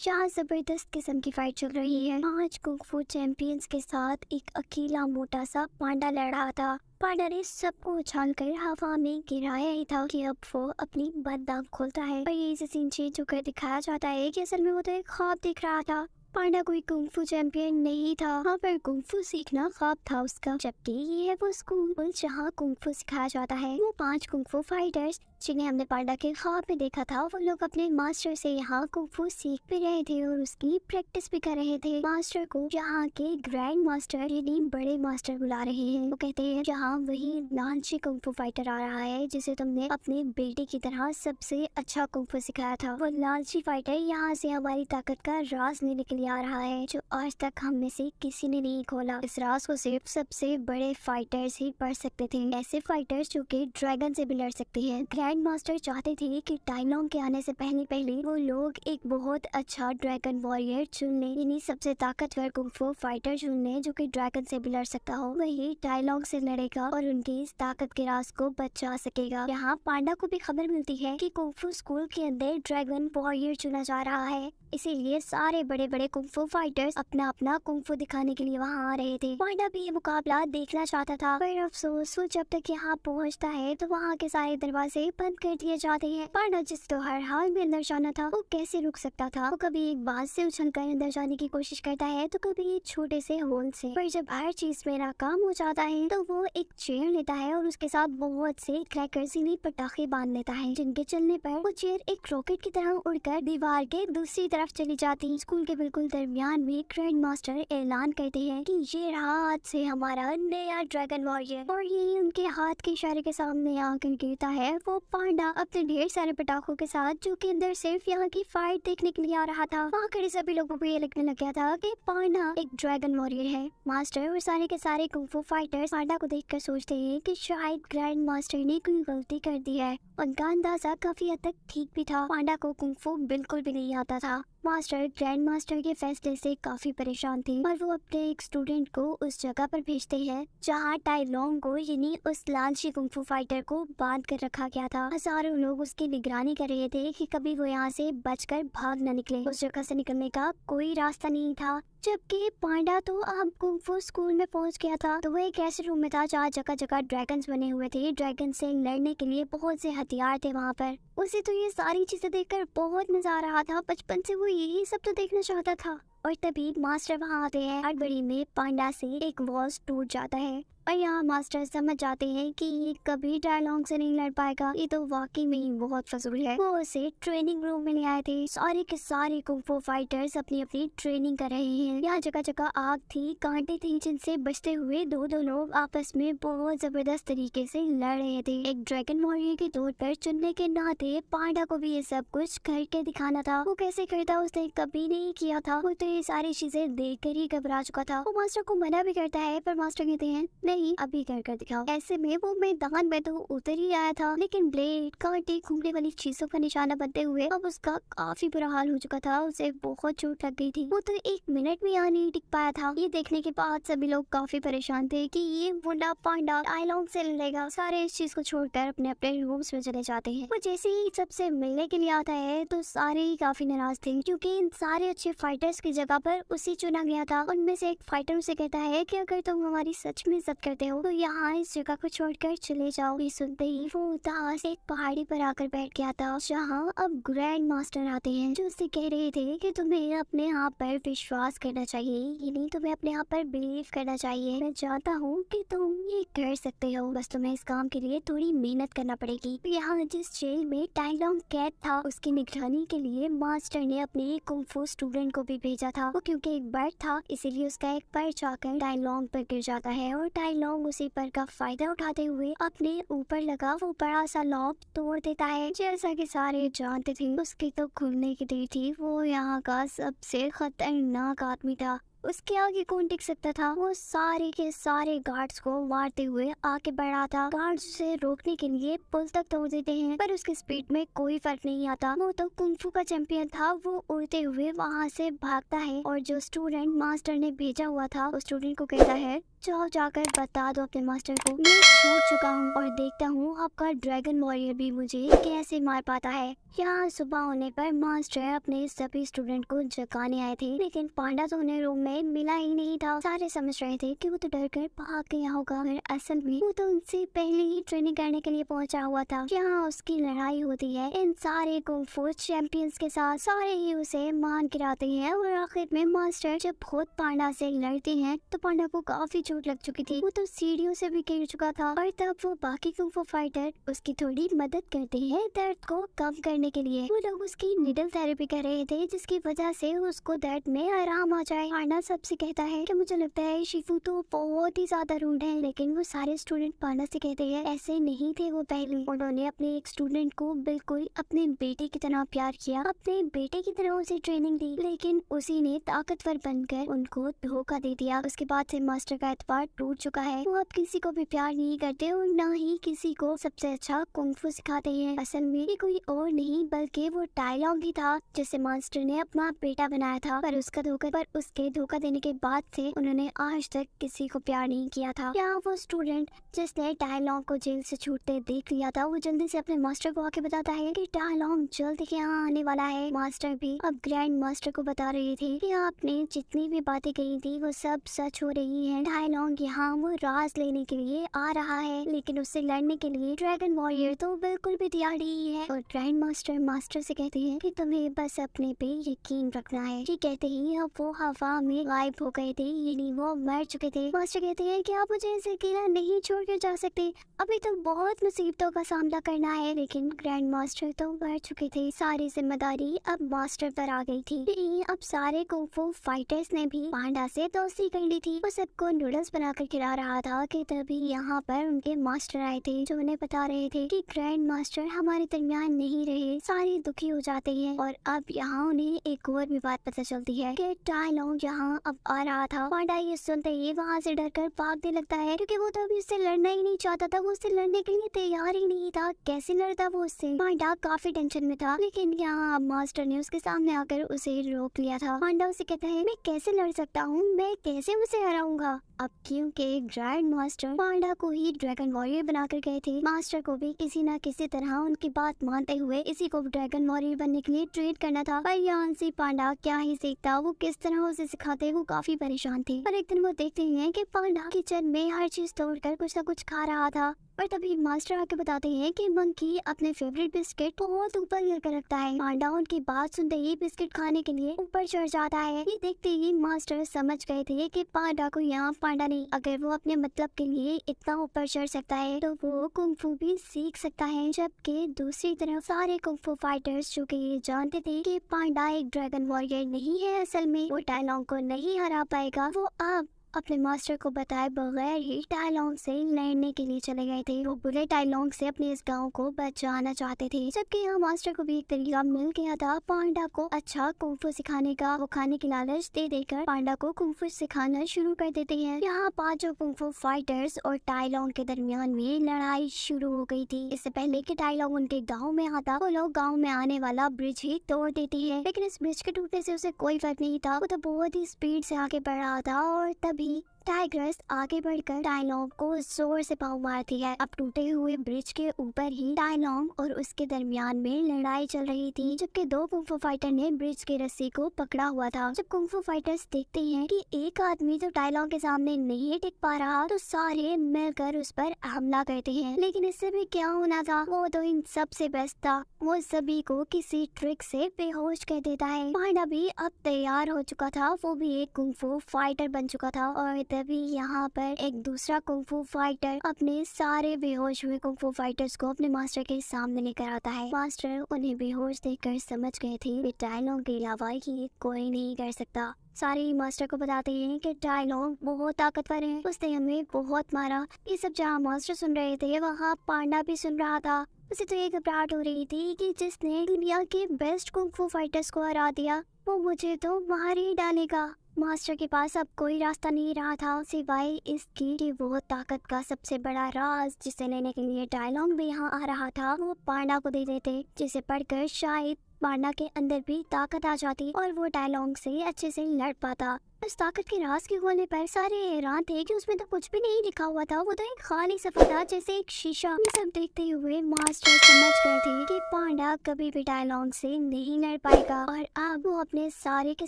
जहाँ जबरदस्त किस्म की फाइट चल रही है। 5 कुंग-फू चैंपियंस के साथ एक अकेला मोटा सा पांडा लड़ रहा था। पांडा ने सबको उछालकर हवा में गिराया ही था कि अब वो अपनी बंद आंख खोलता है। पर ये सीन चेंज होकर दिखाया जाता है कि असल में वो तो एक ख्वाब देख रहा था। पांडा कोई कुंग-फू चैंपियन नहीं था, हाँ पर कुंग-फू सीखना ख्वाब था उसका। जबकि ये है वो स्कूल जहाँ कुंग-फू सिखाया जाता है। वो 5 कुंग-फू फाइटर्स जिन्हें हमने पांडा के ख्वाब में देखा था, वो लोग अपने मास्टर से यहाँ कुंग-फू सीख भी रहे थे और उसकी प्रैक्टिस भी कर रहे थे। मास्टर को यहाँ के ग्रैंड मास्टर यानी बड़े मास्टर बुला रहे हैं। वो कहते हैं जहाँ वही लालची कुंग-फू फाइटर आ रहा है जिसे तुमने अपने बेटे की तरह सबसे अच्छा कुंग-फू सिखाया था। वो लालची फाइटर यहाँ से हमारी ताकत का राज लेने के लिए आ रहा है जो आज तक हम में से किसी ने नहीं खोला। इस राज को सिर्फ सबसे बड़े फाइटर्स ही पढ़ सकते थे, ऐसे फाइटर्स जो कि ड्रैगन से भी लड़ सकते हैं। ग्रैंड मास्टर चाहते थे कि टाई लॉन्ग के आने से पहले वो लोग एक बहुत अच्छा ड्रैगन वॉरियर चुन ले, यानी सबसे ताकतवर कुंग-फू फाइटर चुन ले जो कि ड्रैगन से भी लड़ सकता हो। वही टाई लॉन्ग से लड़ेगा और उनकी इस ताकत के राज को बचा सकेगा। यहाँ पांडा को भी खबर मिलती है कि कुंग-फू स्कूल के अंदर ड्रैगन वॉरियर चुना जा रहा है, इसीलिए सारे बड़े बड़े कुंग-फू फाइटर्स अपना अपना कुंग-फू दिखाने के लिए वहाँ आ रहे थे। पांडा भी ये मुकाबला देखना चाहता था, पर अफसोस वो जब तक यहाँ पहुँचता है तो वहाँ के सारे दरवाजे बंद कर दिए जाते हैं। पांडा जिस तो हर हाल में अंदर जाना था, वो कैसे रुक सकता था। वो कभी एक बात से उछलकर अंदर जाने की कोशिश करता है तो कभी एक छोटे से होल से। पर जब हर चीज में नाकाम हो जाता है तो वो एक चेयर लेता है और उसके साथ बहुत से क्रैकर्स यानी पटाखे बांध लेता है, जिनके चलने पर वो चेयर एक रॉकेट की तरह उड़कर दीवार के दूसरी तरफ चली जाती। स्कूल के बिल्कुल दरमियान में ग्रैंड मास्टर ऐलान करते हैं कि ये रहा आज से हमारा नया ड्रैगन वॉरियर, और ये उनके हाथ के इशारे के सामने आकर गिरता है। वो पांडा अपने ढेर सारे पटाखों के साथ जो कि अंदर सिर्फ यहाँ की फाइट देखने के लिए आ रहा था। वहाँ खड़े सभी लोगों को ये लगने लग गया था कि पांडा एक ड्रैगन वॉरियर है। मास्टर और सारे के सारे कुंग-फू फाइटर्स पांडा को देखकर सोचते हैं कि शायद ग्रैंड मास्टर ने कोई गलती कर दी है। उनका अंदाजा काफी हद तक ठीक भी था। पांडा को कुंग-फू बिल्कुल भी नहीं आता था। मास्टर ग्रैंड मास्टर के फैसले से काफी परेशान थे और वो अपने एक स्टूडेंट को उस जगह पर भेजते हैं जहाँ टाई लॉन्ग को यानी उस लालची कुंग-फू फाइटर को बांध कर रखा गया था। हजारों लोग उसकी निगरानी कर रहे थे कि कभी वो यहाँ से बचकर भाग न निकले। उस जगह से निकलने का कोई रास्ता नहीं था। जबकि पांडा तो अब कुंग-फू स्कूल में पहुंच गया था, तो वो एक ऐसे रूम में था जहाँ जगह जगह ड्रैगन्स बने हुए थे। ड्रैगन से लड़ने के लिए बहुत से हथियार थे वहाँ पर। उसे तो ये सारी चीजें देखकर बहुत मजा आ रहा था। बचपन से वो यही सब तो देखना चाहता था। और तभी मास्टर वहाँ आते हैं। हड़बड़ी में पांडा से एक वॉल्स टूट जाता है और यहाँ मास्टर समझ जाते हैं कि ये कभी टाई लॉन्ग से नहीं लड़ पाएगा, ये तो वाकई में ही बहुत फजूल है। वो उसे ट्रेनिंग रूम में ले आए थे। सारे के सारे कुंग-फू फाइटर्स अपनी अपनी ट्रेनिंग कर रहे हैं। यहाँ जगह जगह आग थी, कांटे थे, जिनसे बचते हुए दो लोग आपस में बहुत जबरदस्त तरीके से लड़ रहे थे। एक ड्रैगन वॉरियर के तौर पर चुनने के नाते पांडा को भी ये सब कुछ करके दिखाना था। वो कैसे करता उसने कभी नहीं किया था। वो तो ये सारी चीजें देख कर ही घबरा चुका था। वो मास्टर को मना भी करता है, पर मास्टर कहते हैं नहीं, अभी कर दिखाओ। ऐसे में वो मैदान में तो उतर ही आया था, लेकिन ब्लेड, कांटे, घूमने वाली चीजों का निशाना बनते हुए अब उसका काफी बुरा हाल हो चुका था। उसे बहुत चोट लग गई थी। वो तो 1 मिनट में यहाँ नहीं टिक पाया था। ये देखने के बाद सभी लोग काफी परेशान थे कि ये मुंडा पांडा टाई लॉन्ग से लड़ेगा। सारे इस चीज को छोड़कर अपने अपने रूम्स में चले जाते हैं। वो जैसे ही सबसे मिलने के लिए आता है तो सारे ही काफी नाराज थे, क्योंकि इन सारे अच्छे फाइटर्स की जगह पर उसी चुना गया था। उनमें से एक फाइटर उसे कहता है कि अगर तुम हमारी सच में इज्जत करते हो तो यहाँ इस जगह को छोड़कर चले जाओ। ये सुनते ही वो उदास एक पहाड़ी पर आकर बैठ गया था, जहाँ अब ग्रैंड मास्टर आते हैं जो उससे कह रहे थे कि तुम्हें अपने आप पर विश्वास करना चाहिए, यानी तुम्हें अपने आप पर बिलीव करना चाहिए। मैं जानता हूँ कि तुम ये कर सकते हो, बस तुम्हें इस काम के लिए थोड़ी मेहनत करना पड़ेगी। यहाँ जिस जेल में टाई लॉन्ग कैद था, उसकी निगरानी के लिए मास्टर ने अपने कुंग-फू स्टूडेंट को भी भेजा था। वो क्योंकि एक बर्ड था, इसीलिए उसका एक पैर जाकर टाई लॉन्ग पर गिर जाता है और टाई लॉन्ग उसी पर का फायदा उठाते हुए अपने ऊपर लगा वो बड़ा सा लॉक तोड़ देता है। जैसा कि सारे जानते थे, उसकी तो खुलने की देर थी। वो यहाँ का सबसे खतरनाक आदमी था, उसके आगे कौन टिक सकता था। वो सारे के सारे गार्ड्स को मारते हुए आगे बढ़ा था। गार्ड्स उसे रोकने के लिए पुल तक तोड़ देते हैं, पर उसकी स्पीड में कोई फर्क नहीं आता। वो तो कुंग-फू का चैंपियन था। वो उड़ते हुए वहाँ से भागता है और जो स्टूडेंट मास्टर ने भेजा हुआ था उस स्टूडेंट को कहता है जाओ जाकर बता दो अपने मास्टर को मैं छूट चुका हूँ और देखता हूँ आपका ड्रैगन वॉरियर भी मुझे कैसे मार पाता है। यहाँ सुबह होने पर मास्टर अपने सभी स्टूडेंट को जगाने आए थे, लेकिन पांडा तो उन्हें रूम में मिला ही नहीं था। सारे समझ रहे थे कि वो तो डर कर भाग गया होगा, फिर असल में वो तो उनसे पहले ही ट्रेनिंग करने के लिए पहुंचा हुआ था। यहाँ उसकी लड़ाई होती है इन सारे कुंग-फू चैंपियंस के साथ। सारे ही उसे मान गिराते हैं और आखिर में मास्टर जब खुद पांडा से लड़ते हैं तो पांडा को काफी चोट लग चुकी थी। वो तो सीढ़ियों से भी गिर चुका था और तब वो बाकी कुंग-फू फाइटर उसकी थोड़ी मदद करते हैं दर्द को कम करने के लिए। वो लोग उसकी नीडल थेरेपी कर रहे थे जिसकी वजह से उसको दर्द में आराम आ जाए। पांडा सबसे कहता है कि मुझे लगता है शिफू तो बहुत ही ज्यादा रूड है, लेकिन वो सारे स्टूडेंट पांडा से कहते हैं ऐसे नहीं थे वो पहले। उन्होंने अपने एक स्टूडेंट को बिल्कुल अपने बेटे की तरह प्यार किया, अपने बेटे की तरह उसे ट्रेनिंग दी, लेकिन उसी ने ताकतवर बनकर उनको धोखा दे दिया। उसके बाद से मास्टर का एतबार टूट चुका है। वो अब किसी को भी प्यार नहीं करते और न ही किसी को सबसे अच्छा कुंग-फू सिखाते हैं। असल में ये कोई और नहीं बल्कि वो डायलॉग ही था जिसे मास्टर ने अपना बेटा बनाया था, पर उसके धोखा देने के बाद से उन्होंने आज तक किसी को प्यार नहीं किया था। या वो स्टूडेंट जिसने डायलॉग को जेल से छूटते देख लिया था वो जल्दी से अपने मास्टर को आके बताता है कि डायलॉग जल्द यहाँ आने वाला है। मास्टर भी अब ग्रैंड मास्टर को बता रहे थे कि आपने जितनी भी बातें कही थी वो सब सच हो रही है। डायलॉग यहाँ वो राज लेने के लिए आ रहा है, लेकिन उससे लड़ने के लिए ड्रैगन वॉरियर तो बिल्कुल भी तैयार नहीं है। और ग्रैंड मास्टर से कहते हैं कि तुम्हें बस अपने पे यकीन रखना है। ये कहते ही अब वो हवा में गायब हो गए थे, यानी वो मर चुके थे। मास्टर कहते हैं कि आप मुझे ऐसे अकेला नहीं छोड़ कर जा सकते, अभी तो बहुत मुसीबतों का सामना करना है। लेकिन ग्रैंड मास्टर तो मर चुके थे, सारी जिम्मेदारी अब मास्टर पर आ गई थी। अब सारे कुंग-फू फाइटर्स ने भी पांडा से दोस्ती कर ली थी। वो सबको नूडल्स बनाकर खिला रहा था कि तभी यहाँ पर उनके मास्टर आए थे जो उन्हें बता रहे थे कि ग्रैंड मास्टर हमारे दरमियान नहीं रहे। सारे दुखी हो जाते हैं और अब यहाँ उन्हें एक और भी बात पता चलती है कि डायलॉग यहाँ अब आ रहा था। पांडा ये सुनते ही वहाँ से डरकर भागने लगता है क्योंकि वो तो अभी उससे लड़ना ही नहीं चाहता था, वो उससे लड़ने के लिए तैयार ही नहीं था। कैसे लड़ता वो उससे? पांडा काफी टेंशन में था, लेकिन यहाँ मास्टर ने उसके सामने आकर उसे रोक लिया था। पांडा उसे कहता है मैं कैसे लड़ सकता हूँ, मैं कैसे उसे हराऊंगा। अब क्योंकि ग्रैंड मास्टर पांडा को ही ड्रैगन वॉरियर बनाकर गए थे, मास्टर को भी किसी न किसी तरह उनकी बात मानते हुए इसी को ड्रैगन वॉरियर बनने के लिए ट्रेन करना था। पर यहाँ से पांडा क्या ही सीखता, वो किस तरह उसे सिखाते, वो काफी परेशान थे। पर एक दिन वो देखते हैं कि पांडा किचन में हर चीज तोड़कर कुछ न कुछ खा रहा था। और तभी मास्टर आके बताते हैं कि मंकी अपने फेवरेट बिस्किट बहुत ऊपर लेकर रखता है। पांडा उनकी बात सुनते ही बिस्किट खाने के लिए ऊपर चढ़ जाता है। ये देखते ही मास्टर समझ गए थे कि पांडा को यहाँ पांडा नहीं, अगर वो अपने मतलब के लिए इतना ऊपर चढ़ सकता है तो वो कुंग-फू भी सीख सकता है। जबकि दूसरी तरफ सारे कुंग-फू फाइटर्स जो कि ये जानते थे कि पांडा एक ड्रैगन वॉरियर नहीं है, असल में वो डायलॉग को नहीं हरा पाएगा, वो अब अपने मास्टर को बताए बगैर ही डायलॉग से लड़ने के लिए चले गए थे। वो बुरे डायलॉग से अपने इस गांव को बचाना चाहते थे। जबकि यहाँ मास्टर को भी एक तरीका मिल गया था पांडा को अच्छा कुंग-फू सिखाने का। वो खाने की लालच दे देकर पांडा को कुंग-फू सिखाना शुरू कर देते हैं। यहाँ पांचों कुंग-फू फाइटर्स और डायलॉग के दरमियान में लड़ाई शुरू हो गई थी। इससे पहले कि डायलॉग उनके गाँव में आता, वो लोग गाँव में आने वाला ब्रिज ही तोड़ देते हैं, लेकिन इस ब्रिज के टूटने से उसे कोई फर्क नहीं था। वो तो बहुत ही स्पीड से आगे बढ़ रहा था और तभी टाइग्रस आगे बढ़कर डायलॉग को जोर से पाँव मारती है। अब टूटे हुए ब्रिज के ऊपर ही डायलॉग और उसके दरमियान में लड़ाई चल रही थी, जबकि दो कुंग-फू फाइटर ने ब्रिज के रस्सी को पकड़ा हुआ था। जब कुंग-फू फाइटर्स देखते हैं कि एक आदमी जो डायलॉग के सामने नहीं टिक पा रहा तो सारे मिलकर उस पर हमला करते हैं। लेकिन इससे भी क्या होना था, वो तो इन सबसे बेस्ट था, वो सभी को किसी ट्रिक से बेहोश कर देता है। पांडा भी अब तैयार हो चुका था, वो भी एक कुंग-फू फाइटर बन चुका था और तभी यहाँ पर एक दूसरा कुंग-फू फाइटर अपने सारे बेहोश हुए कुंग-फू फाइटर्स को अपने मास्टर के सामने लेकर आता है। मास्टर उन्हें बेहोश देखकर समझ गए थे कि डायलॉग के अलावा ये कोई नहीं कर सकता। सारे ही मास्टर को बताते हैं कि डायलॉग बहुत ताकतवर है, उसने हमें बहुत मारा। ये सब जहाँ मास्टर सुन रहे थे वहाँ पांडा भी सुन रहा था। उसे तो ये घबराहट हो रही थी कि जिसने दुनिया के बेस्ट कुंग-फू फाइटर्स को हरा दिया वो मुझे तो मार ही डालेगा। मास्टर के पास अब कोई रास्ता नहीं रहा था सिवाय इसकी कि वो ताकत का सबसे बड़ा राज जिसे लेने के लिए डायलॉग भी यहाँ आ रहा था वो पांडा को दे देते, जिसे पढ़कर शायद पांडा के अंदर भी ताकत आ जाती और वो डायलॉग से अच्छे से लड़ पाता। उस ताकत के राज के खोलने पर सारे हैरान थे कि उसमें तो कुछ भी नहीं लिखा हुआ था, वो तो एक खाली सफा था जैसे एक शीशा। ये सब देखते हुए मास्टर समझ गए थे कि पांडा कभी भी डायलॉग से नहीं लड़ पाएगा और अब वो अपने सारे के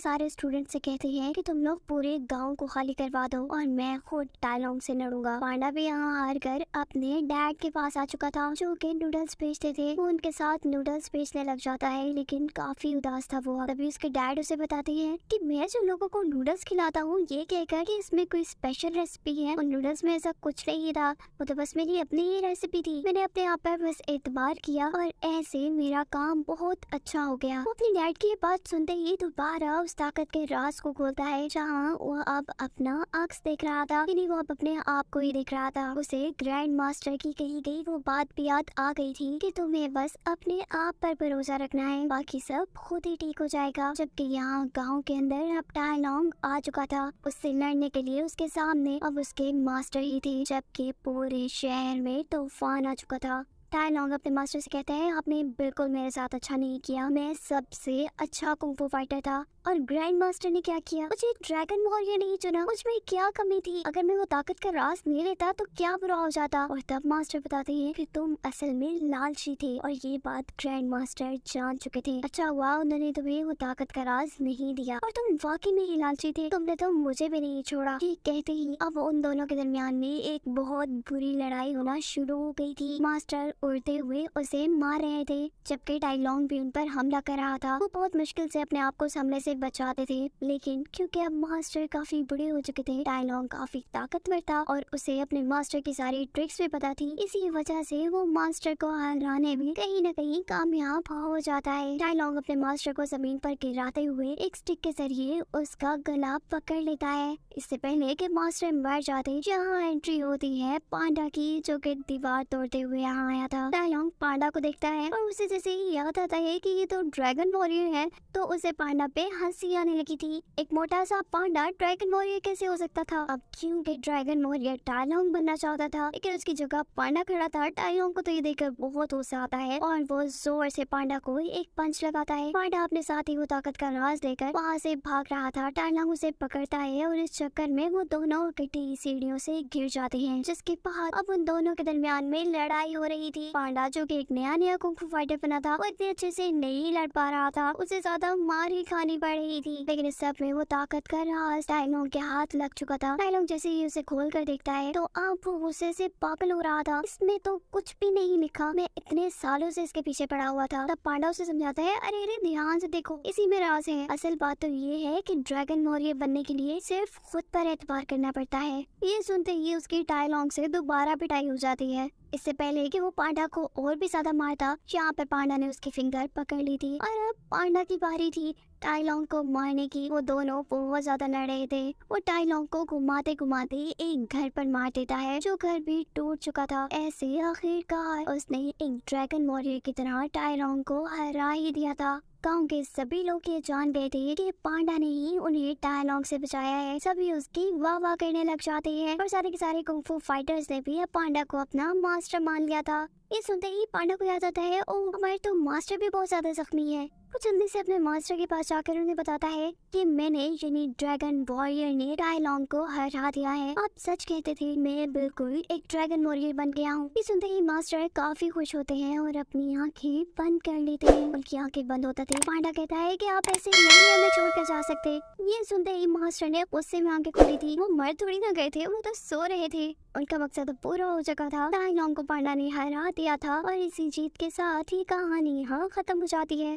सारे स्टूडेंट से कहते हैं कि तुम लोग पूरे गांव को खाली करवा दो और मैं खुद डायलॉग से लड़ूंगा। पांडा भी यहाँ हार कर अपने डैड के पास आ चुका था जो कि नूडल्स बेचते थे। वो उनके साथ नूडल्स बेचने लग जाता है लेकिन काफी उदास था वो। तभी उसके डैड उसे बताते हैं कि मैं जो लोगों को नूडल्स खिलाता हूँ ये कहकर कि इसमें कोई स्पेशल रेसिपी है, और नूडल्स में ऐसा कुछ नहीं था, वो तो बस मेरी अपनी ही रेसिपी थी। मैंने अपने आप पर बस एतबार किया और ऐसे मेरा काम बहुत अच्छा हो गया। वो अपनी डैड की ये बात सुनते ही दोबारा उस ताकत के राज को खोलता है जहाँ वो अब अपना अक्स देख रहा था, यानी वो अब अपने आप को ही देख रहा था। उसे ग्रैंड मास्टर की कही गई वो बात भी याद आ गई थी कि तुम्हें बस अपने आप पर भरोसा रखना है, बाकी सब खुद ही ठीक हो जाएगा। जबकि यहाँ गाँव के अंदर अब डायलॉग आ चुका था। उससे लड़ने के लिए उसके सामने अब उसके मास्टर ही थे, जबकि पूरे शहर में तूफान आ चुका था। डायलॉग अपने मास्टर से कहते हैं आपने बिल्कुल मेरे साथ अच्छा नहीं किया, मैं सबसे अच्छा कुंग-फू फाइटर था और ग्रैंड मास्टर ने क्या किया, मुझे ड्रैगन वॉरियर नहीं चुना, मुझ में क्या कमी थी, अगर मैं वो ताकत का राज नहीं लेता तो क्या बुरा हो जाता। और तब मास्टर बताते हैं कि तुम असल में लालची थे और ये बात ग्रैंड मास्टर जान चुके थे। अच्छा हुआ उन्होंने तुम्हें वो ताकत का राज नहीं दिया और तुम वाकई में ही लालची थे, तुमने तो मुझे भी नहीं छोड़ा। ये कहते ही अब उन दोनों के दरमियान में एक बहुत बुरी लड़ाई होना शुरू हो गई थी। मास्टर उड़ते हुए उसे मार रहे थे जबकि डायलॉग भी उन पर हमला कर रहा था। वो बहुत मुश्किल से अपने आप को उस हमले से बचाते थे, लेकिन क्योंकि अब मास्टर काफी बड़े हो चुके थे, डायलॉग काफी ताकतवर था और उसे अपने मास्टर की सारी ट्रिक्स भी पता थी। इसी वजह से वो मास्टर को हराने में कहीं न कहीं कामयाब हो जाता है। डायलॉग अपने मास्टर को जमीन पर गिराते हुए एक स्टिक के जरिए उसका गला पकड़ लेता है। इससे पहले कि मास्टर मर जाते, जहाँ एंट्री होती है पांडा की, जो कि दीवार तोड़ते हुए यहाँ आया था। डायलॉग पांडा को देखता है और उसे जैसे ही याद आता है कि ये तो ड्रैगन वॉरियर है, तो उसे पांडा पे हंसी आने लगी थी। एक मोटा सा पांडा ड्रैगन वॉरियर कैसे हो सकता था? अब क्योंकि ड्रैगन वॉरियर डायलॉग बनना चाहता था, लेकिन उसकी जगह पांडा खड़ा था। डायलॉग को तो ये देखकर बहुत गुस्सा आता है और वो जोर से पांडा को एक पंच लगाता है। पांडा अपने साथ ही वो ताकत का राज देकर वहाँ से भाग रहा था। डायलॉग उसे पकड़ता है और इस चक्कर में वो दोनों इकट्ठी सीढ़ियों से गिर जाते हैं, जिसके बाद अब उन दोनों के दरमियान में लड़ाई हो रही थी। पांडा जो कि एक नया कुंग-फू फाइटर बना था, वो इतने अच्छे से नहीं लड़ पा रहा था, उसे ज्यादा मार ही खानी पड़ रही थी। लेकिन इस सब में वो ताकत का राज डायलॉग के हाथ लग चुका था। डायलॉग जैसे ही उसे खोल कर देखता है तो अब वो गुस्से से पागल हो रहा था। इसमें तो कुछ भी नहीं लिखा, मैं इतने सालों से इसके पीछे पड़ा हुआ था। तब पांडा उसे समझाता है अरे अरे ध्यान से देखो, इसी में राज है। असल बात तो ये है कि ड्रैगन वॉरियर बनने के लिए सिर्फ खुद पर एतबार करना पड़ता है। ये सुनते ही उसकी डायलॉग से दोबारा पिटाई हो जाती है। इससे पहले कि वो पांडा को और भी ज्यादा मारता, यहाँ पर पांडा ने उसकी फिंगर पकड़ ली थी और अब पांडा की बारी थी डायलॉग को मारने की। वो दोनों बहुत ज्यादा लड़ रहे थे। वो डायलॉग को घुमाते घुमाते एक घर पर मार देता है, जो घर भी टूट चुका था। ऐसे आखिरकार उसने एक ड्रैगन वॉरियर की तरह डायलॉग को हरा ही दिया था। गांव के सभी लोग ये जान गए थे कि पांडा ने ही उन्हें डायलॉग से बचाया है। सभी उसकी वाह वाह करने लग जाते हैं और सारे के सारे कुंग-फू फाइटर्स ने भी अब पांडा को अपना मास्टर मान लिया था। ये सुनते ही पांडा को याद आता है ओ हमारे तो मास्टर भी बहुत ज्यादा जख्मी है। वो जल्दी से अपने मास्टर के पास जाकर उन्हें बताता है कि मैंने यानी ड्रैगन वॉरियर ने डायलॉग को हरा दिया है। आप सच कहते थे, मैं बिल्कुल एक ड्रैगन वॉरियर बन गया हूँ। ये सुनते ही मास्टर काफी खुश होते हैं और अपनी आंखें बंद कर लेते हैं। उनकी आंखें बंद होते थे। पांडा कहता है कि आप ऐसे नहीं हमें छोड़कर जा सकते। ये सुनते ही मास्टर ने गुस्से में आंखें खोली थी। वो मर थोड़ी ना गए थे, वो तो सो रहे थे। उनका मकसद पूरा हो चुका था। डायलॉग को पांडा ने हरा दिया था और इसी जीत के साथ ही कहानी यहाँ खत्म हो जाती है।